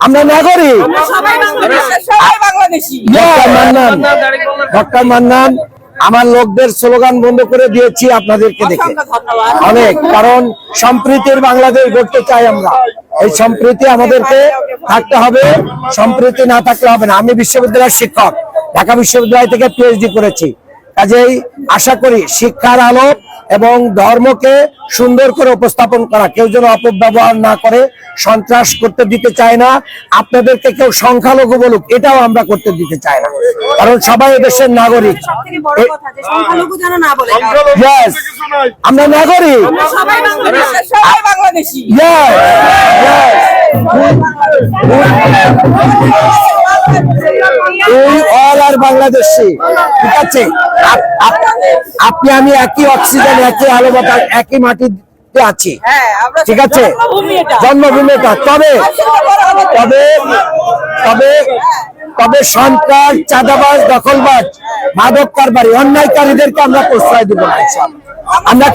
আমরা নাগরিক। ডক্টর মান্নান আমার লোকদের স্লোগান বন্ধ করে দিয়েছি আপনাদেরকে দেখে অনেক, কারণ সম্প্রীতির বাংলাদেশ গড়তে চাই আমরা। এই সম্প্রীতি আমাদেরকে থাকতে হবে, সম্প্রীতি না থাকলে হবে না। আমি বিশ্ববিদ্যালয়ের শিক্ষক, ঢাকা বিশ্ববিদ্যালয় থেকে পিএইচডি করেছি। কাজেই আশা করি শিক্ষার আলো এবং ধর্মকে সুন্দর করে উপস্থাপন করা, কেউ যেন অপব্যবহার না করে, সন্ত্রাস করতে দিতে চায় না। আপনাদেরকে কেউ সংখ্যালঘু বলুক, এটাও আমরা করতে দিতে চাই না, কারণ সবাই দেশের নাগরিক। আমরা নাগরিক, বাংলাদেশি। ঠিক আছে, আপনি আমি একই অক্সিজেন, একই আলো বাতাস, একই মাটিতে আছি। ঠিক আছে, জন্মভূমিটা। তবে তবে তবে তবে সন্ত্রাস, চাঁদাবাজ, দখলবাজ, মাদক কারবারি, অন্যায়কারীদেরকে আমরা প্রশ্রয় দিব না। আমরা